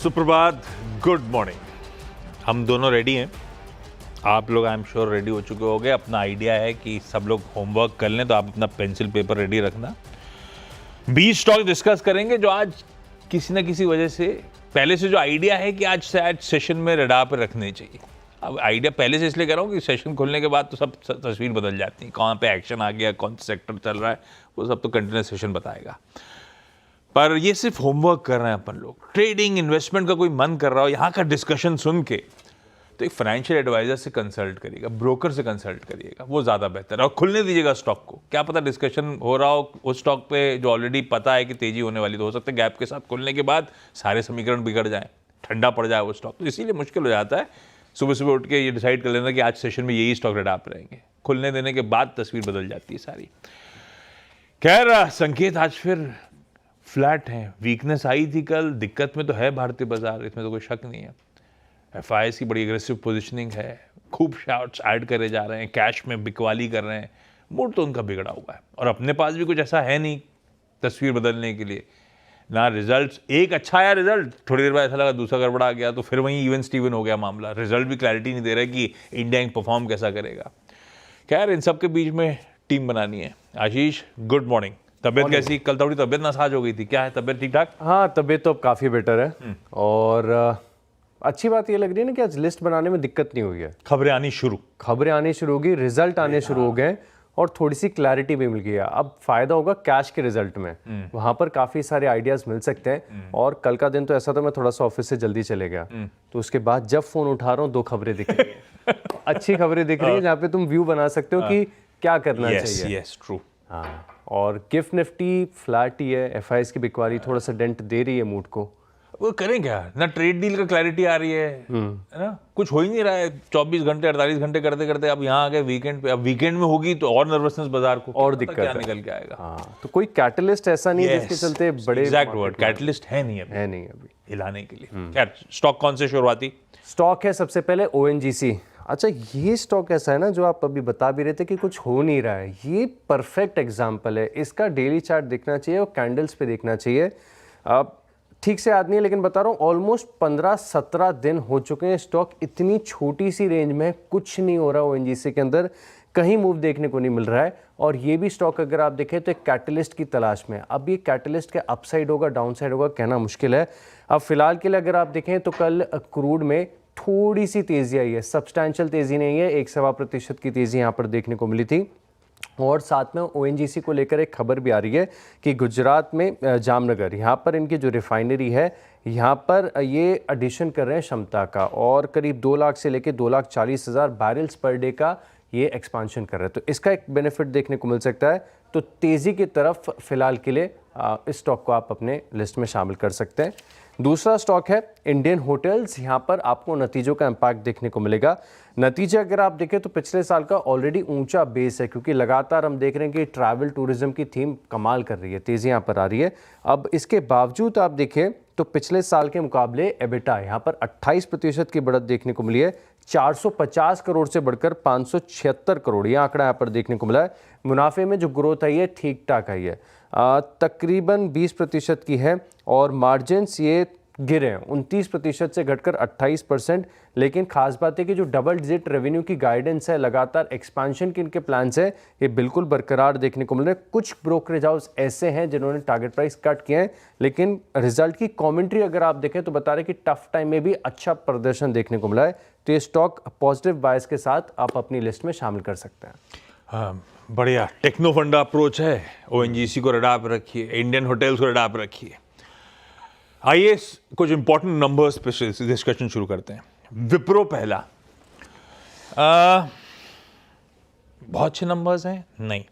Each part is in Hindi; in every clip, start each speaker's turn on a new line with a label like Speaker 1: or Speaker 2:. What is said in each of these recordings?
Speaker 1: सुप्रभात, गुड मॉर्निंग। हम दोनों रेडी हैं। आप लोग आई एम श्योर रेडी हो चुके होंगे। अपना आइडिया है कि सब लोग होमवर्क कर लें, तो आप अपना पेंसिल पेपर रेडी रखना। 20 स्टॉक डिस्कस करेंगे जो आज किसी ना किसी वजह से पहले से जो आइडिया है कि आज शायद सेशन में रडार पर रखने चाहिए। अब आइडिया पहले से इसलिए कर रहा हूँ कि सेशन खोलने के बाद तो सब तस्वीर बदल जाती है, कहाँ पे एक्शन आ गया, कौन सा सेक्टर चल रहा है, वो सब तो कंटिन्यूस सेशन बताएगा। पर ये सिर्फ होमवर्क कर रहे हैं अपन लोग। ट्रेडिंग इन्वेस्टमेंट का कोई मन कर रहा हो यहाँ का डिस्कशन सुन के, तो एक फाइनेंशियल एडवाइजर से कंसल्ट करिएगा, ब्रोकर से कंसल्ट करिएगा, वो ज़्यादा बेहतर है। और खुलने दीजिएगा स्टॉक को। क्या पता डिस्कशन हो रहा हो उस स्टॉक पे जो ऑलरेडी पता है कि तेजी होने वाली, तो हो सकता है गैप के साथ खुलने के बाद सारे समीकरण बिगड़ जाएं, ठंडा पड़ जाए वो स्टॉक। तो इसीलिए मुश्किल हो जाता है सुबह सुबह उठ के ये डिसाइड कर लेना कि आज सेशन में यही स्टॉक रडार पे रहेंगे। खुलने देने के बाद तस्वीर बदल जाती है सारी। खैर, संकेत आज फिर फ्लैट है। वीकनेस आई थी कल, दिक्कत में तो है भारतीय बाजार, इसमें तो कोई शक नहीं है। एफआईआई की बड़ी एग्रेसिव पोजीशनिंग है, खूब शॉर्ट्स ऐड करे जा रहे हैं, कैश में बिकवाली कर रहे हैं। मूड तो उनका बिगड़ा हुआ है और अपने पास भी कुछ ऐसा है नहीं तस्वीर बदलने के लिए ना। रिजल्ट एक अच्छा आया, रिजल्ट थोड़ी देर बाद ऐसा लगा दूसरा गड़बड़ा गया, तो फिर वहीं इवन स्टीवन हो गया मामला। रिजल्ट भी क्लैरिटी नहीं दे रहा कि इंडिया इंक परफॉर्म कैसा करेगा। खैर, इन सब के बीच में टीम बनानी है। आशीष, गुड मॉर्निंग। तबियत कैसी? कल थोड़ी तबियत नासाज हो गई थी, क्या है? तबियत ठीक ठाक?
Speaker 2: हाँ, तबियत तो अब काफ़ी बेटर है। और अच्छी बात ये लग रही है ना कि आज लिस्ट बनाने में दिक्कत नहीं हुई है।
Speaker 1: खबरें आनी शुरू
Speaker 2: हो गई, रिजल्ट आने शुरू हो गए और थोड़ी सी क्लैरिटी भी मिल गई है। अब फायदा होगा कैश के रिजल्ट में, वहां पर काफ़ी सारे आइडियाज़ मिल सकते हैं। और कल का दिन तो ऐसा था, मैं थोड़ा सा ऑफिस से जल्दी चले गया, तो उसके बाद जब फ़ोन उठा रहा हूँ 2 खबरें दिख रही है। अच्छी खबरें दिख रही है जहाँ पे तुम व्यू बना सकते हो कि क्या करना चाहिए।
Speaker 1: Yes, true.
Speaker 2: हाँ, और गिफ्ट निफ्टी फ्लैट ही है। एफआईआई की बिकवाली थोड़ा सा डेंट दे रही है मूड को।
Speaker 1: वो करें क्या ना, ट्रेड डील का क्लैरिटी आ रही है ना, कुछ हो ही नहीं रहा है। 24 घंटे 48 घंटे करते करते अब यहाँ आ गए वीकेंड पे। अब वीकेंड में होगी तो और नर्वसनेस बाजार को,
Speaker 2: और दिक्कत
Speaker 1: क्या निकल के आएगा।
Speaker 2: हाँ, तो कोई कैटलिस्ट ऐसा नहीं है जिसके चलते बड़े
Speaker 1: एग्जैक्ट वर्ड, कैटलिस्ट है नहीं अभी हिलाने के लिए। खैर, स्टॉक कौन से शुरुआती
Speaker 2: स्टॉक है? सबसे पहले ओएनजीसी। अच्छा, ये स्टॉक ऐसा है ना, जो आप अभी बता भी रहे थे कि कुछ हो नहीं रहा है, ये परफेक्ट एग्जांपल है। इसका डेली चार्ट देखना चाहिए और कैंडल्स पे देखना चाहिए। अब ठीक से याद नहीं है लेकिन बता रहा हूँ, ऑलमोस्ट 15-17 दिन हो चुके हैं स्टॉक इतनी छोटी सी रेंज में, कुछ नहीं हो रहा ओएनजीसी के अंदर, कहीं मूव देखने को नहीं मिल रहा है। और ये भी स्टॉक अगर आप देखें तो एक कैटलिस्ट की तलाश में। अब ये कैटलिस्ट के अपसाइड होगा डाउनसाइड होगा कहना मुश्किल है। अब फिलहाल के लिए अगर आप देखें तो कल क्रूड में थोड़ी सी तेजी आई है, सब्सटैंशियल तेजी नहीं है, 1-1.25% की तेजी यहाँ पर देखने को मिली थी। और साथ में ओएनजीसी को लेकर एक खबर भी आ रही है कि गुजरात में जामनगर, यहाँ पर इनकी जो रिफाइनरी है, यहाँ पर ये एडिशन कर रहे हैं क्षमता का, और करीब 2 लाख से लेकर 2,40,000 बैरल्स पर डे का ये एक्सपांशन कर रहे हैं। तो इसका एक बेनिफिट देखने को मिल सकता है। तो तेज़ी की तरफ फिलहाल के लिए इस स्टॉक को आप अपने लिस्ट में शामिल कर सकते हैं। दूसरा स्टॉक है इंडियन होटल्स। यहाँ पर आपको नतीजों का इम्पैक्ट देखने को मिलेगा। नतीजे अगर आप देखें तो पिछले साल का ऑलरेडी ऊंचा बेस है, क्योंकि लगातार हम देख रहे हैं कि ट्रैवल टूरिज्म की थीम कमाल कर रही है, तेज़ी यहाँ पर आ रही है। अब इसके बावजूद आप देखें तो पिछले साल के मुकाबले एबिटा यहाँ पर 28% की बढ़त देखने को मिली है। 450 करोड़ से बढ़कर 576 करोड़, यह आंकड़ा यहाँ पर देखने को मिला है। मुनाफे में जो ग्रोथ आई है ठीक ठाक आई है, तकरीबन 20% की है। और मार्जिन्स ये गिरे हैं 29% से घटकर 28%। लेकिन खास बात है कि जो डबल डिजिट रेवेन्यू की गाइडेंस है, लगातार एक्सपांशन के इनके प्लान्स है, ये बिल्कुल बरकरार देखने को मिल रहे हैं। कुछ ब्रोकरेज हाउस ऐसे हैं जिन्होंने टारगेट प्राइस कट किए हैं, लेकिन रिजल्ट की कमेंट्री अगर आप देखें तो बता रहे हैं कि टफ टाइम में भी अच्छा प्रदर्शन देखने को मिला है। तो ये स्टॉक पॉजिटिव बायस के साथ आप अपनी लिस्ट में शामिल कर सकते हैं।
Speaker 1: हाँ, बढ़िया टेक्नो फंडा अप्रोच है। ओएनजीसी को रडार पर रखिए, इंडियन होटल्स को रडार पर रखिए। आइए कुछ इंपॉर्टेंट नंबर्स पे डिस्कशन शुरू करते हैं। विप्रो पहला, बहुत अच्छे नंबर्स हैं नहीं,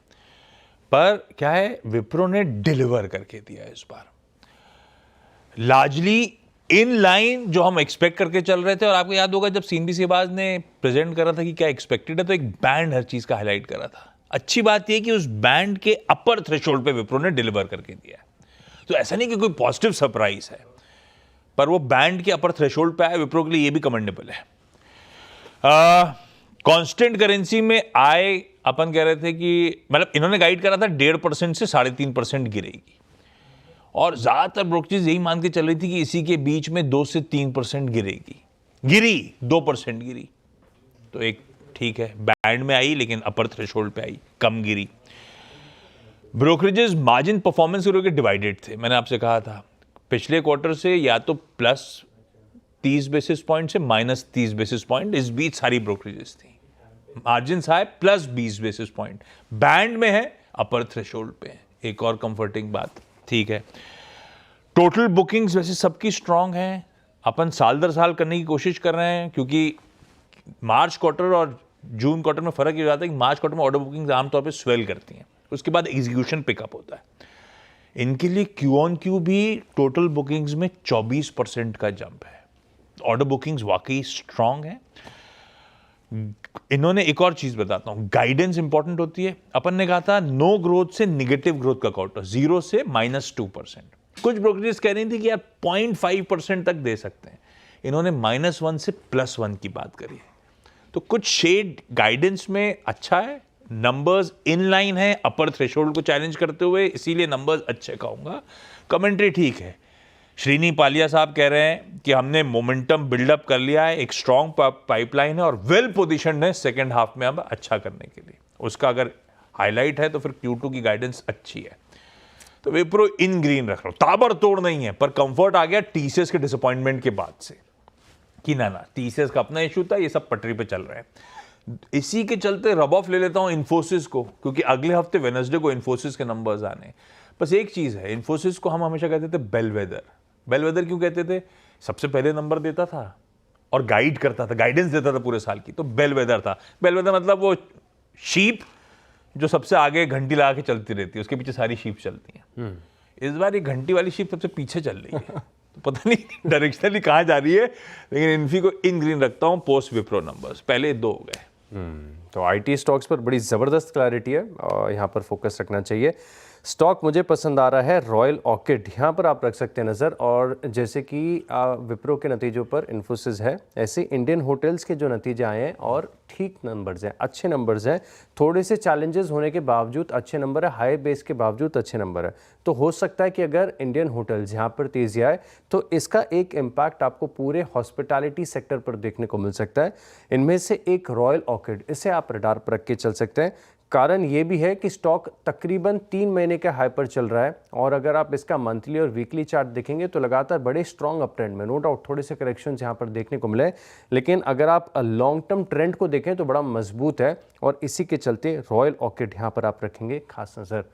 Speaker 1: पर क्या है, विप्रो ने डिलीवर करके दिया इस बार, लार्जली इन लाइन जो हम एक्सपेक्ट करके चल रहे थे। और आपको याद होगा जब सीएनबीसी आवाज ने प्रेजेंट करा था कि क्या एक्सपेक्टेड है, तो एक बैंड हर चीज का हाईलाइट करा था। अच्छी बात यह कि उस बैंड के अपर थ्रेशोल्ड पे विप्रो ने डिलीवर करके दिया है। तो ऐसा नहीं कि कोई पॉजिटिव सरप्राइज है, पर वो बैंड के अपर थ्रेशोल्ड पे आया विप्रो के लिए, ये भी कमेंडेबल है। कांस्टेंट करेंसी में आए, अपन कह रहे थे कि मतलब इन्होंने गाइड करा था 1.5% से 3.5% गिरेगी, और ज़्यादातर ब्रोकरेज यही मान के चल रही थी कि इसी के बीच में 2 से 3% गिरेगी, गिरी 2% गिरी, तो एक ठीक है बैंड में आई, लेकिन अपर थ्रेशोल्ड पे आई, कम गिरी। ब्रोकरेजेस मार्जिन परफॉर्मेंस के डिवाइडेड थे, मैंने आपसे कहा था पिछले क्वार्टर से या तो प्लस 30 बेसिस पॉइंट से माइनस 30 बेसिस पॉइंट, इस बीच सारी ब्रोकरेजेस थी। मार्जिन है प्लस 20 बेसिस पॉइंट, बैंड में है, अपर थ्रेशोल्ड पे है, एक और कंफर्टिंग बात, ठीक है। टोटल बुकिंग्स वैसे सबकी स्ट्रांग है, अपन साल दर साल करने की कोशिश कर रहे हैं, क्योंकि मार्च क्वार्टर और जून क्वार्टर में फर्क ये जाता है कि मार्च क्वार्टर में ऑर्डर बुकिंग्स आमतौर पे स्वेल करती हैं, उसके बाद एग्जीक्यूशन पिकअप होता है। इनके लिए क्यू ऑन क्यू भी टोटल बुकिंग्स में 24% का जंप है, ऑर्डर बुकिंग्स वाकई स्ट्रांग है। इन्होंने एक और चीज बताता हूं, गाइडेंस इंपॉर्टेंट होती है। अपन ने कहा था नो ग्रोथ से निगेटिव ग्रोथ का क्वार्टर, 0 से -2%। कुछ ब्रोकरेज कह रही थी कि यार 0.5% तक दे सकते हैं, इन्होंने -1 से +1 की बात करी है। तो कुछ शेड गाइडेंस में अच्छा है, नंबर्स इन लाइन है अपर थ्रेशोल्ड को चैलेंज करते हुए, इसीलिए नंबर्स अच्छे कहूंगा। कमेंट्री ठीक है। श्रीनी पालिया साहब कह रहे हैं कि हमने मोमेंटम बिल्डअप कर लिया है, एक स्ट्रॉन्ग पाइपलाइन है और वेल पोजिशन है सेकेंड हाफ में अब अच्छा करने के लिए। उसका अगर हाईलाइट है तो फिर Q2 की गाइडेंस अच्छी है। तो विप्रो इन ग्रीन रख लो, ताबड़तोड़ नहीं है, पर कंफर्ट आ गया टीसीएस के डिसअपॉइंटमेंट के बाद से कि ना टीसीएस का अपना इशू था, ये सब पटरी पे चल रहे हैं। इसी के चलते रब ऑफ ले लेता हूं इन्फोसिस को, क्योंकि अगले हफ्ते वेडनेसडे को इन्फोसिस के नंबर्स आने। बस एक चीज है, इन्फोसिस को हम हमेशा कहते थे बेलवेदर। बेलवेदर क्यों कहते थे? सबसे पहले नंबर देता था और गाइड करता था, गाइडेंस देता था पूरे साल की, तो बेलवेदर था। बेलवेदर मतलब वो शीप जो सबसे आगे घंटी लगा के चलती रहती है, उसके पीछे सारी शीप चलती हैं। इस बार ये घंटी वाली शीप सबसे पीछे चल रही है, तो पता नहीं डायरेक्शनली कहाँ जा रही है, लेकिन इन्फी को इन ग्रीन रखता हूँ पोस्ट विप्रो नंबर्स। पहले 2 हो गए।
Speaker 2: तो आईटी स्टॉक्स पर बड़ी ज़बरदस्त क्लैरिटी है और यहाँ पर फोकस रखना चाहिए। स्टॉक मुझे पसंद आ रहा है रॉयल ऑर्किड, यहाँ पर आप रख सकते हैं नज़र। और जैसे कि विप्रो के नतीजों पर इन्फोसिस है, ऐसे इंडियन होटल्स के जो नतीजे आए हैं और ठीक नंबर्स हैं, अच्छे नंबर्स हैं, थोड़े से चैलेंजेस होने के बावजूद अच्छे नंबर है, हाई बेस के बावजूद अच्छे नंबर है। तो हो सकता है कि अगर इंडियन होटल्स यहाँ पर तेज़ी आए तो इसका एक इम्पैक्ट आपको पूरे हॉस्पिटैलिटी सेक्टर पर देखने को मिल सकता है। इनमें से एक रॉयल ऑर्किड, इसे आप रडार पर रख के चल सकते हैं। कारण ये भी है कि स्टॉक तकरीबन 3 महीने के हाई पर चल रहा है और अगर आप इसका मंथली और वीकली चार्ट देखेंगे तो लगातार बड़े स्ट्रॉन्ग अप ट्रेंड में, नो डाउट थोड़े से करेक्शंस यहाँ पर देखने को मिले, लेकिन अगर आप लॉन्ग टर्म ट्रेंड को देखें तो बड़ा मजबूत है और इसी के चलते रॉयल ऑर्किड यहाँ पर आप रखेंगे खास नज़र।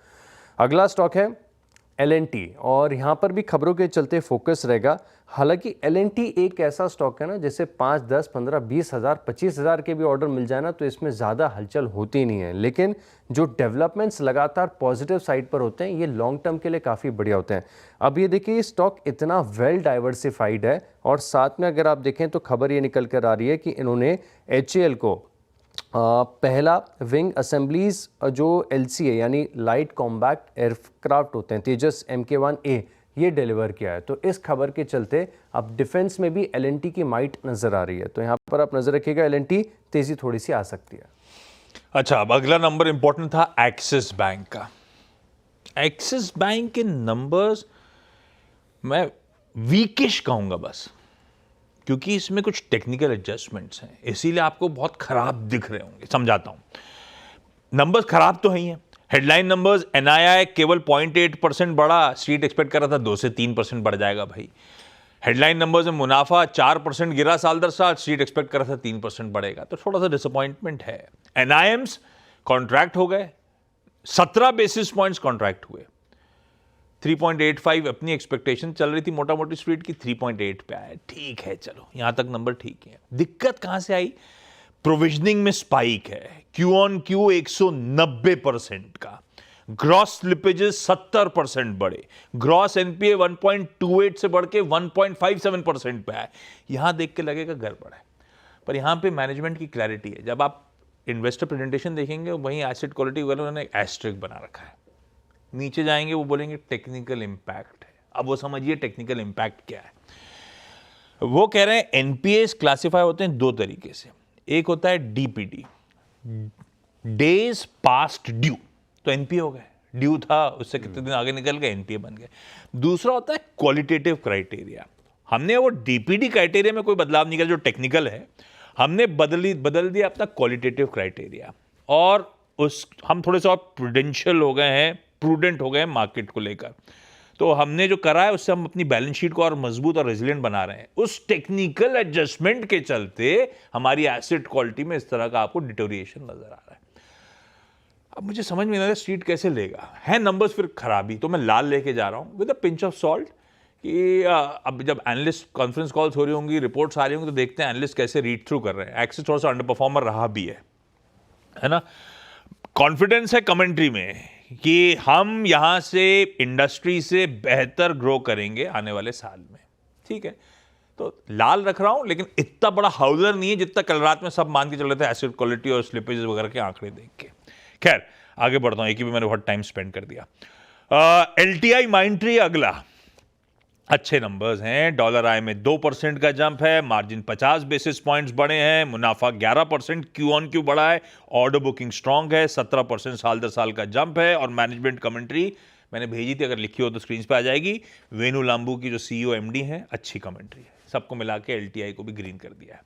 Speaker 2: अगला स्टॉक है L&T और यहाँ पर भी खबरों के चलते फोकस रहेगा। हालांकि L&T एक ऐसा स्टॉक है ना, जैसे 5, 10, 15, 20 हज़ार, 25 हज़ार के भी ऑर्डर मिल जाए ना तो इसमें ज़्यादा हलचल होती नहीं है, लेकिन जो डेवलपमेंट्स लगातार पॉजिटिव साइड पर होते हैं ये लॉन्ग टर्म के लिए काफ़ी बढ़िया होते हैं। अब ये देखिए ये स्टॉक इतना वेल डाइवर्सिफाइड है और साथ में अगर आप देखें तो खबर ये निकल कर आ रही है कि इन्होंने HAL को पहला विंग असेंबलीज जो LCA यानी लाइट कॉम्बैक्ट एयरक्राफ्ट होते हैं, तेजस MK1A, ये डिलीवर किया है। तो इस खबर के चलते अब डिफेंस में भी L&T की माइट नज़र आ रही है, तो यहाँ पर आप नज़र रखिएगा, L&T तेज़ी थोड़ी सी आ सकती है।
Speaker 1: अच्छा, अब अगला नंबर इंपॉर्टेंट था एक्सिस बैंक का। एक्सिस बैंक के नंबर्स मैं वीकिश कहूँगा बस, क्योंकि इसमें कुछ टेक्निकल एडजस्टमेंट्स हैं, इसीलिए आपको बहुत खराब दिख रहे होंगे। समझाता हूं। नंबर्स खराब तो हैं ही हैं। हेडलाइन नंबर्स NII केवल 0.8% बढ़ा, स्ट्रीट एक्सपेक्ट कर रहा था 2 से 3% बढ़ जाएगा भाई। हेडलाइन नंबर्स में मुनाफा 4% गिरा साल दर साल, स्ट्रीट एक्सपेक्ट कर रहा था 3% बढ़ेगा, तो थोड़ा सा डिसअपॉइंटमेंट है। NIMs कॉन्ट्रैक्ट हो गए, 17 बेसिस पॉइंट्स कॉन्ट्रैक्ट हुए। 3.85 अपनी एक्सपेक्टेशन चल रही थी मोटा मोटी स्ट्रीट की, 3.8 पे आया, ठीक है, चलो यहां तक नंबर ठीक है। दिक्कत कहां से आई? प्रोविजनिंग में स्पाइक है, Q on Q 190% का, ग्रॉस स्लिपेजेस 70% बढ़े, ग्रॉस NPA 1.28 से बढ़ के 1.57% पे आए। यहां देख के लगेगा गड़बड़ है, पर यहां पे मैनेजमेंट की क्लैरिटी है। जब आप इन्वेस्टर प्रेजेंटेशन देखेंगे वहीं एसेट क्वालिटी वालों उन्होंने एक एस्ट्रिक बना रखा है, नीचे जाएंगे वो बोलेंगे टेक्निकल इंपैक्ट है। अब वो समझिए टेक्निकल इंपैक्ट क्या है। वो कह रहे हैं NPAs क्लासिफाई होते हैं 2 तरीके से, एक होता है DPD, डेज पास्ट ड्यू, तो NPA हो गए, ड्यू था, उससे कितने दिन आगे निकल गए, एनपीए बन गए। दूसरा होता है क्वालिटेटिव क्राइटेरिया। हमने वो डीपीडी क्राइटेरिया में कोई बदलाव नहीं किया जो टेक्निकल है, हमने बदल दिया अपना क्वालिटेटिव क्राइटेरिया, और हम थोड़े से और प्रूडेंशियल हो गए हैं, प्रूडेंट हो गए हैं मार्केट को लेकर। तो हमने जो करा है उससे हम अपनी बैलेंस शीट को और मजबूत और रेजिलिएंट बना रहे हैं। उस टेक्निकल एडजस्टमेंट के चलते हमारी एसेट क्वालिटी में इस तरह का आपको डिटोरिएशन नजर आ रहा है। अब मुझे समझ में नहीं आ रहा स्ट्रीट कैसे लेगा, है नंबर्स फिर खराबी, तो मैं लाल लेके जा रहा हूं with a pinch of salt कि अब जब एनालिस्ट कॉन्फ्रेंस कॉल्स हो रही होंगी, रिपोर्ट्स आ रही होंगी, तो देखते हैं एनालिस्ट कैसे रीड थ्रू कर रहे हैं। एक्सिस थोड़ा सा अंडर परफॉर्मर रहा भी है ना। कॉन्फिडेंस है कमेंट्री में कि हम यहां से इंडस्ट्री से बेहतर ग्रो करेंगे आने वाले साल में, ठीक है। तो लाल रख रहा हूं, लेकिन इतना बड़ा हाउलर नहीं है जितना कल रात में सब मान के चल रहे थे एसिड क्वालिटी और स्लिपेज वगैरह के आंकड़े देख के। खैर आगे बढ़ता हूं, एक ही भी मैंने बहुत टाइम स्पेंड कर दिया। एलटीआई माइंडट्री अगला, अच्छे नंबर्स हैं। डॉलर आय में 2% का जंप है, मार्जिन 50 बेसिस पॉइंट्स बढ़े हैं, मुनाफा 11% क्यू ऑन क्यू बढ़ा है, ऑर्डर बुकिंग स्ट्रांग है, 17% साल दर साल का जंप है। और मैनेजमेंट कमेंट्री मैंने भेजी थी, अगर लिखी हो तो स्क्रीन पे आ जाएगी। वेणु लांबू की जो सीईओ एमडी हैं, अच्छी कमेंट्री है। सबको मिला के एलटीआई को भी ग्रीन कर दिया है।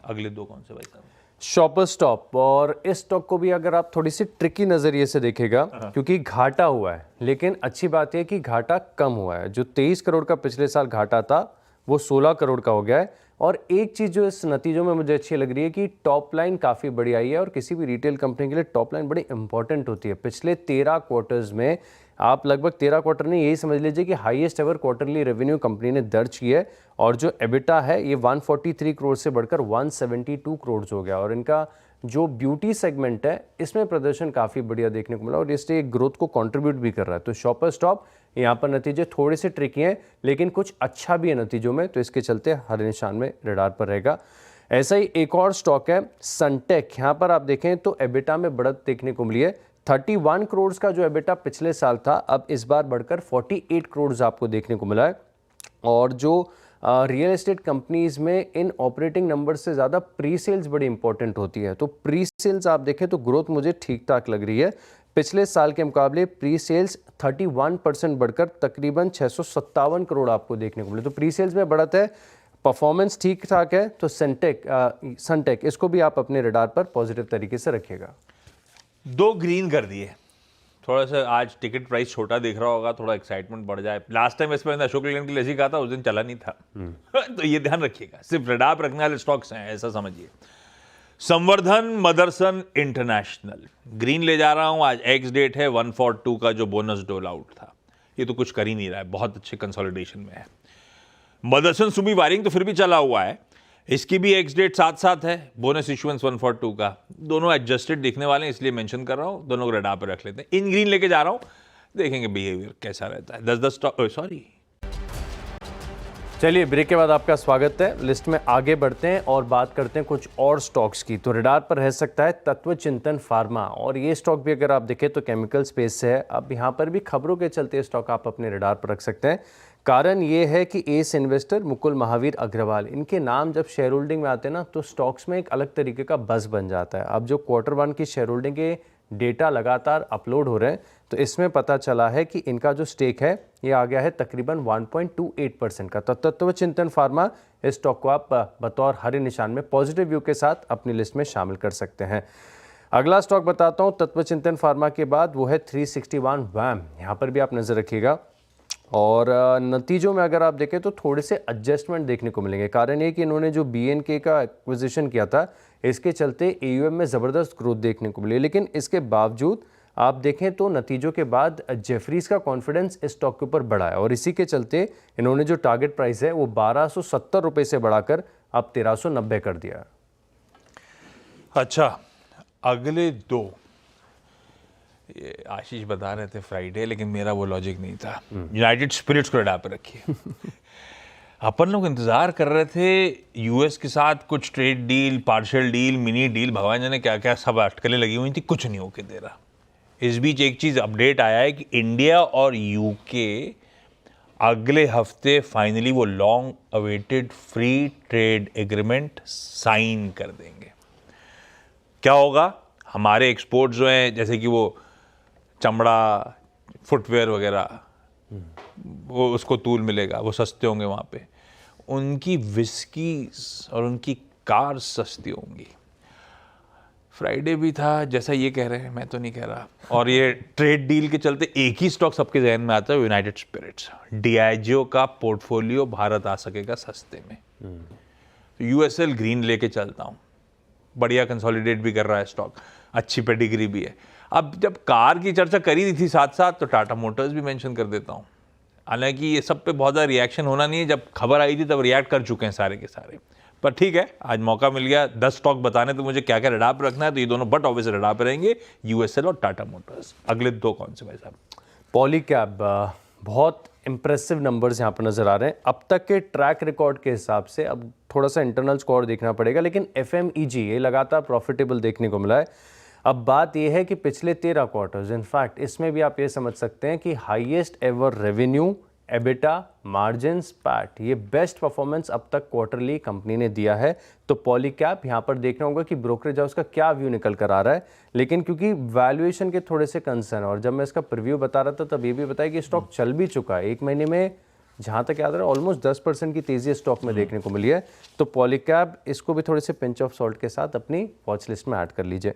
Speaker 1: अगले दो कौन से भाई साहब?
Speaker 2: शॉपर स्टॉप, और इस स्टॉक को भी अगर आप थोड़ी सी ट्रिकी नज़रिए से देखेगा, क्योंकि घाटा हुआ है, लेकिन अच्छी बात है कि घाटा कम हुआ है। जो 23 करोड़ का पिछले साल घाटा था वो 16 करोड़ का हो गया है। और एक चीज़ जो इस नतीजों में मुझे अच्छी लग रही है कि टॉप लाइन काफ़ी बड़ी आई है, और किसी भी रिटेल कंपनी के लिए टॉप लाइन बड़ी इंपॉर्टेंट होती है। पिछले 13 क्वार्टर्स में आप लगभग 13 क्वार्टर नहीं, यही समझ लीजिए कि highest ever quarterly revenue company ने दर्ज की है। और जो एबिटा है ये 143 करोड़ से बढ़कर 172 करोड़ हो गया। और इनका जो ब्यूटी सेगमेंट है इसमें प्रदर्शन काफ़ी बढ़िया देखने को मिला, और इससे ग्रोथ को कंट्रीब्यूट भी कर रहा है। तो शॉपर स्टॉप, यहाँ पर नतीजे थोड़े से ट्रिकी हैं, लेकिन कुछ अच्छा भी है नतीजों में, तो इसके चलते हर निशान में रडार पर रहेगा। ऐसा ही एक और स्टॉक है सनटेक। यहाँ पर आप देखें तो एबिटा में बढ़त देखने को मिली है। 31 करोड़ का जो एबिटा पिछले साल था, अब इस बार बढ़कर 48 करोड़ आपको देखने को मिला है। और जो रियल एस्टेट कंपनीज में इन ऑपरेटिंग नंबर से ज़्यादा प्री सेल्स बड़ी इंपॉर्टेंट होती है। तो प्री सेल्स आप देखें तो ग्रोथ मुझे ठीक ठाक लग रही है। पिछले साल के मुकाबले प्री सेल्स 31% बढ़कर तकरीबन 657 करोड़ आपको देखने को मिले। तो प्री सेल्स में बढ़त है, परफॉर्मेंस ठीक ठाक है। तो सनटेक इसको भी आप अपने रडार पर पॉजिटिव तरीके से रखिएगा।
Speaker 1: 2 ग्रीन कर दिए। थोड़ा सा आज टिकट प्राइस छोटा दिख रहा होगा, थोड़ा एक्साइटमेंट बढ़ जाए। लास्ट टाइम इसमें अशोक लेलैंड की लेसी कहा था, उस दिन चला नहीं था। तो ये ध्यान रखिएगा, सिर्फ रडार पर रखने वाले स्टॉक्स हैं, ऐसा समझिए। संवर्धन मदरसन इंटरनेशनल ग्रीन ले जा रहा हूं। आज एक्स डेट है, 142 का जो बोनस डोल आउट था, ये तो कुछ कर ही नहीं रहा है, बहुत अच्छे कंसोलिडेशन में है। मदरसन सुमी वायरिंग तो फिर भी चला हुआ है, इसकी भी एक्स डेट साथ साथ है, बोनस इशुएंस 142 का। दोनों एडजस्टेड दिखने वाले हैं, इसलिए मेंशन कर रहा हूं, दोनों को रडार पर रख लेते हैं। इन ग्रीन लेके जा रहा हूं, देखेंगे बिहेवियर कैसा रहता है। 10 स्टॉक, सॉरी।
Speaker 2: चलिए ब्रेक के बाद आपका स्वागत है। लिस्ट में आगे बढ़ते हैं और बात करते हैं कुछ और स्टॉक्स की। तो रडार पर रह सकता है तत्वचिंतन फार्मा, और ये स्टॉक भी अगर आप देखें तो केमिकल स्पेस से है। अब यहाँ पर भी खबरों के चलते स्टॉक आप अपने रडार पर रख सकते हैं। कारण ये है कि एस इन्वेस्टर मुकुल महावीर अग्रवाल, इनके नाम जब शेयर होल्डिंग में आते हैं ना, तो स्टॉक्स में एक अलग तरीके का बज़ बन जाता है। अब जो Q1 की शेयर होल्डिंग के डेटा लगातार अपलोड हो रहे हैं, तो इसमें पता चला है कि इनका जो स्टेक है ये आ गया है तकरीबन 1.28% का। तो तत्वचिंतन फार्मा, इस स्टॉक को आप बतौर हरे निशान में पॉजिटिव व्यू के साथ अपनी लिस्ट में शामिल कर सकते हैं। अगला स्टॉक बताता हूँ तत्वचिंतन फार्मा के बाद, वो है 361 वैम। यहाँ पर भी आप नज़र रखिएगा। और नतीजों में अगर आप देखें तो थोड़े से एडजस्टमेंट देखने को मिलेंगे। कारण ये कि इन्होंने जो BNK का एक्विजिशन किया था, इसके चलते AUM में ज़बरदस्त ग्रोथ देखने को मिली। लेकिन इसके बावजूद आप देखें तो नतीजों के बाद जेफरीज का कॉन्फिडेंस इस स्टॉक के ऊपर बढ़ा है, और इसी के चलते इन्होंने जो टारगेट प्राइस है वो 1270 रुपये से बढ़ाकर अब 1390 कर दिया।
Speaker 1: अच्छा, अगले दो, ये आशीष बता रहे थे फ्राइडे, लेकिन मेरा वो लॉजिक नहीं था। यूनाइटेड स्पिरिट्स को रडार पे रखिए। अपन लोग इंतजार कर रहे थे यूएस के साथ कुछ trade deal, partial deal, mini deal, भगवान जाने क्या क्या सब अटकलें लगी हुई थी, कुछ नहीं होके दे रहा। इस बीच एक चीज अपडेट आया है कि इंडिया और यूके अगले हफ्ते फाइनली वो long awaited free trade agreement sign कर देंगे। क्या होगा? हमारे एक्सपोर्ट जो हैं, जैसे कि वो चमड़ा, फुटवेयर वगैरह, वो उसको तूल मिलेगा, वो सस्ते होंगे वहाँ पे। उनकी विस्कीज और उनकी कार सस्ती होंगी। फ्राइडे भी था, जैसा ये कह रहे हैं, मैं तो नहीं कह रहा। और ये ट्रेड डील के चलते एक ही स्टॉक सबके जहन में आता है, यूनाइटेड स्पिरिट्स। डियाजियो का पोर्टफोलियो भारत आ सकेगा सस्ते में। यूएसएल ग्रीन लेके चलता हूँ, बढ़िया कंसोलिडेट भी कर रहा है स्टॉक, अच्छी पेडिग्री भी है। अब जब कार की चर्चा करी दी थी साथ साथ, तो टाटा मोटर्स भी मेंशन कर देता हूँ। हालांकि ये सब पे बहुत ज़्यादा रिएक्शन होना नहीं है, जब खबर आई थी तब रिएक्ट कर चुके हैं सारे के सारे। पर ठीक है, आज मौका मिल गया 10 स्टॉक बताने, तो मुझे क्या क्या रडार पे रखना है, तो ये दोनों बट ऑब्वियस रडार पे रहेंगे, यूएसएल और टाटा मोटर्स। अगले दो कौन से भाई साहब?
Speaker 2: पॉलीकैब, बहुत इंप्रेसिव नंबर्स यहाँ पर नज़र आ रहे हैं अब तक के ट्रैक रिकॉर्ड के हिसाब से। अब थोड़ा सा इंटरनल स्कोर देखना पड़ेगा, लेकिन एफएमईजी ये लगातार प्रॉफिटेबल देखने को मिला है। अब बात यह है कि पिछले 13 क्वार्टर्स, इनफैक्ट इसमें भी आप ये समझ सकते हैं कि highest ever revenue, EBITDA, margins, PAT, ये बेस्ट परफॉर्मेंस अब तक क्वार्टरली कंपनी ने दिया है। तो पॉलीकैब यहाँ पर देखना होगा कि ब्रोकरेज हाउस का क्या व्यू निकल कर आ रहा है। लेकिन क्योंकि वैल्यूएशन के थोड़े से कंसर्न, और जब मैं इसका प्रीव्यू बता रहा था तब ये भी बताया कि स्टॉक चल भी चुका है, एक महीने में जहाँ तक याद रहा है ऑलमोस्ट 10% की तेज़ी स्टॉक में देखने को मिली है। तो पॉलीकैब, इसको भी थोड़े से पिंच ऑफ सॉल्ट के साथ अपनी वॉच लिस्ट में ऐड कर लीजिए।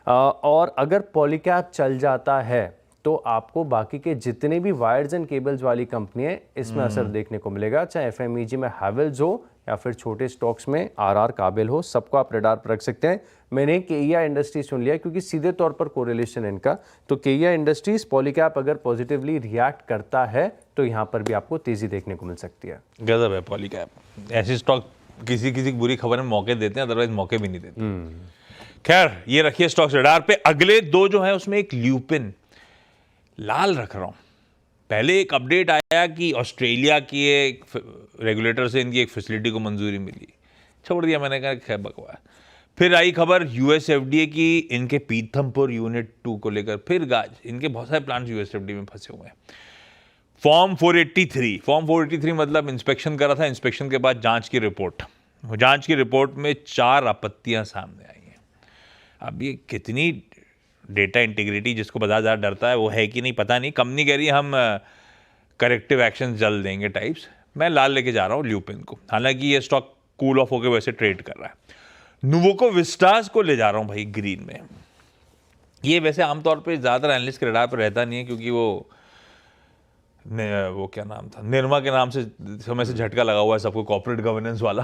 Speaker 2: और अगर पॉलीकैब चल जाता है तो आपको बाकी के जितने भी वायर्स एंड केबल्स वाली कंपनी है इसमें असर देखने को मिलेगा, चाहे एफएमईजी में हैवेल्स हो या फिर छोटे स्टॉक्स में आरआर काबिल हो, सबको आप रडार पर रख सकते हैं। मैंने केईया इंडस्ट्रीज सुन लिया क्योंकि सीधे तौर पर कोरिलेशन है इनका। तो केईया इंडस्ट्रीज, पॉलीकैब अगर पॉजिटिवली रिएक्ट करता है तो यहाँ पर भी आपको तेजी देखने को मिल सकती है।
Speaker 1: गजब है पॉलीकैब। ऐसे स्टॉक किसी किसी की बुरी खबर में मौके देते हैं, अदरवाइज मौके भी नहीं देते। खैर, ये रखिए स्टॉक्स रडार पे। अगले दो जो है उसमें एक ल्यूपिन लाल रख रहा हूं। पहले एक अपडेट आया कि ऑस्ट्रेलिया की एक रेगुलेटर से इनकी एक फैसिलिटी को मंजूरी मिली, छोड़ दिया मैंने, कहा खैर बकवास। फिर आई खबर यूएस एफडीए की इनके पीथमपुर यूनिट 2 को लेकर, फिर गाज इनके बहुत सारे प्लांट्स यूएस एफडीए में फंसे हुए हैं। फॉर्म 483 मतलब इंस्पेक्शन करा था, इंस्पेक्शन के बाद जांच की रिपोर्ट, जांच की रिपोर्ट में 4 आपत्तियां सामने आई हैं। अब ये कितनी डेटा इंटीग्रिटी, जिसको बाजार ज़्यादा डरता है, वो है कि नहीं पता नहीं। कंपनी कह रही है हम करेक्टिव एक्शन जल्द देंगे टाइप्स। मैं लाल लेके जा रहा हूँ ल्यूपिन को, हालांकि ये स्टॉक कूल ऑफ होकर वैसे ट्रेड कर रहा है। नुवोको विस्टास को ले जा रहा हूँ भाई ग्रीन में। ये वैसे आमतौर पे ज़्यादातर एनालिस्ट के रडार पर रहता नहीं है, क्योंकि वो क्या नाम था, निर्मा के नाम से समय से झटका लगा हुआ है सबको, कॉर्पोरेट गवर्नेंस वाला।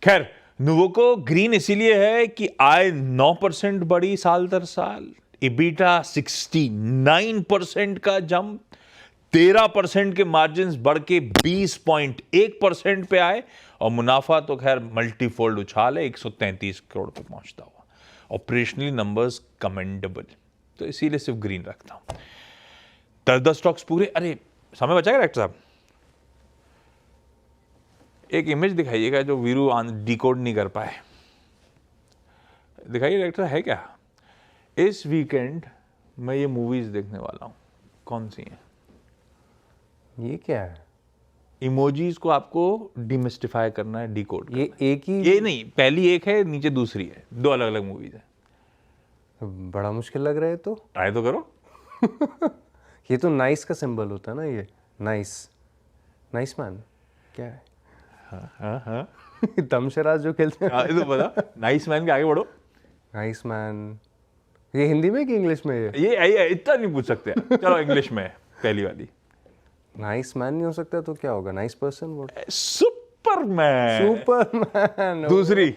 Speaker 1: खैर, नुवोको ग्रीन इसीलिए है कि आय 9% बढ़ी साल दर साल, इबिटा 69% का जंप, 13% के मार्जिन्स बढ़ के 20.1% पे आए, और मुनाफा तो खैर मल्टीफोल्ड उछाल है, 133 करोड़ पे पहुंचता हुआ। ऑपरेशनली नंबर्स कमेंडेबल, तो इसीलिए सिर्फ ग्रीन रखता हूं। 10 स्टॉक्स पूरे। अरे समय बचाएगा डायरेक्टर साहब? एक इमेज दिखाइएगा जो वीरू डिकोड नहीं कर पाए। दिखाइए डायरेक्टर, है क्या? इस वीकेंड मैं ये मूवीज देखने वाला हूँ। कौन सी हैं?
Speaker 2: ये क्या है?
Speaker 1: इमोजीज को आपको डिमिस्टिफाई करना है, डिकोड।
Speaker 2: ये एक ही?
Speaker 1: ये नहीं, पहली एक है, नीचे दूसरी है, 2 अलग अलग मूवीज है।
Speaker 2: बड़ा मुश्किल लग रहा है, तो
Speaker 1: ट्राई तो करो।
Speaker 2: ये तो नाइस का सिंबल होता है ना, ये नाइस मैन क्या है?
Speaker 1: हाँ
Speaker 2: तमशराज जो खेलते हैं।
Speaker 1: ये तो पता, नाइस मैन के आगे बढ़ो।
Speaker 2: नाइस मैन, ये हिंदी में कि इंग्लिश में?
Speaker 1: ये इतना नहीं पूछ सकते। चलो इंग्लिश में पहली वाली।
Speaker 2: नाइस मैन नहीं हो सकता तो क्या होगा? Nice person. वो
Speaker 1: सुपरमैन। दूसरी।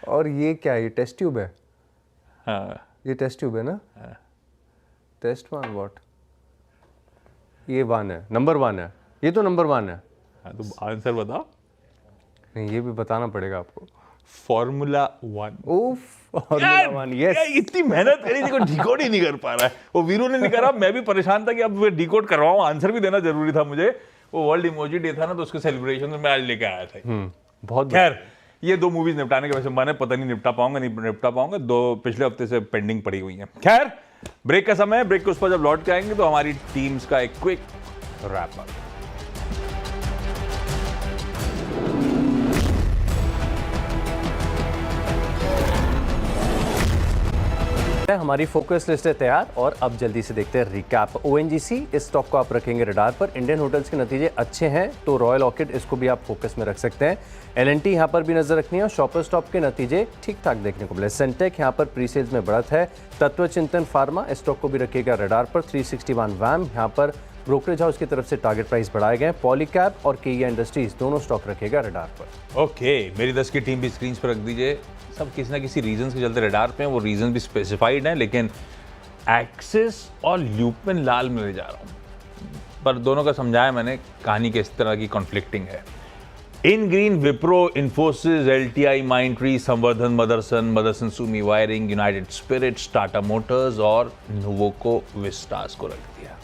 Speaker 2: और ये क्या है? ये टेस्ट ट्यूब है?
Speaker 1: हाँ,
Speaker 2: ये टेस्ट ट्यूब है ना?
Speaker 1: हाँ।
Speaker 2: Test 1 what? ये 1 है, नंबर 1 है, ये तो नंबर 1 है।
Speaker 1: हाँ, तो आंसर बताओ।
Speaker 2: नहीं, ये भी बताना पड़ेगा आपको।
Speaker 1: फॉर्मूला 1।
Speaker 2: ओफ, फॉर्मूला 1, यस।
Speaker 1: इतनी मेहनत करी, देखो डिकोड ही नहीं कर पा रहा है। वो वीरू ने नहीं करा, मैं भी परेशान था कि अब डिकोड करवाऊं, आंसर भी देना जरूरी था मुझे। वो वर्ल्ड इमोजी डे था ना, तो उसके सेलिब्रेशन में मैं आज लेके आया था।
Speaker 2: बहुत।
Speaker 1: खैर, ये 2 मूवीज निपटाने के वैसे मैंने पता नहीं निपटा पाऊंगा, नहीं निपटा पाऊंगा, 2 पिछले हफ्ते से पेंडिंग पड़ी हुई हैं। खैर, ब्रेक का समय है, ब्रेक के उस पर जब लौट के आएंगे तो हमारी टीम्स का एक क्विक रैप अप।
Speaker 2: हमारी फोकस लिस्ट है तैयार और अब जल्दी से देखते हैं रिकैप। ओएनजीसी इस स्टॉक को आप रखेंगे रडार पर। इंडियन होटल्स के नतीजे अच्छे हैं तो रॉयल ऑर्किड इसको भी आप फोकस में रख सकते हैं। एलएनटी यहाँ पर भी नजर रखनी है और शॉपर स्टॉप के नतीजे ठीक ठाक देखने को मिले। सेंटेक यहाँ पर प्री सेल्स में बढ़त है। तत्व चिंतन फार्मा इस स्टॉक को भी रखिएगा रडार पर। 361 वैम यहाँ पर ब्रोकरेज हाउस की तरफ से टारगेट प्राइस बढ़ाए गए। पॉलीकैब और केईया इंडस्ट्रीज दोनों स्टॉक रखेगा रडार पर।
Speaker 1: ओके, मेरी 10 की टीम भी स्क्रीन पर रख दीजिए। सब किसी ना किसी रीजन के चलते रडार पे हैं, वो रीजन भी स्पेसिफाइड हैं, लेकिन एक्सिस और ल्यूपिन लाल में ले जा रहा हूँ। पर दोनों का समझाया मैंने, कहानी किस तरह की कॉन्फ्लिक्टिंग है। इन green Wipro, Infosys, LTI, Mindtree, Samvardhana Motherson Sumi Wiring, United Spirits, Tata Motors और नुवोको विस्टास को रख दिया।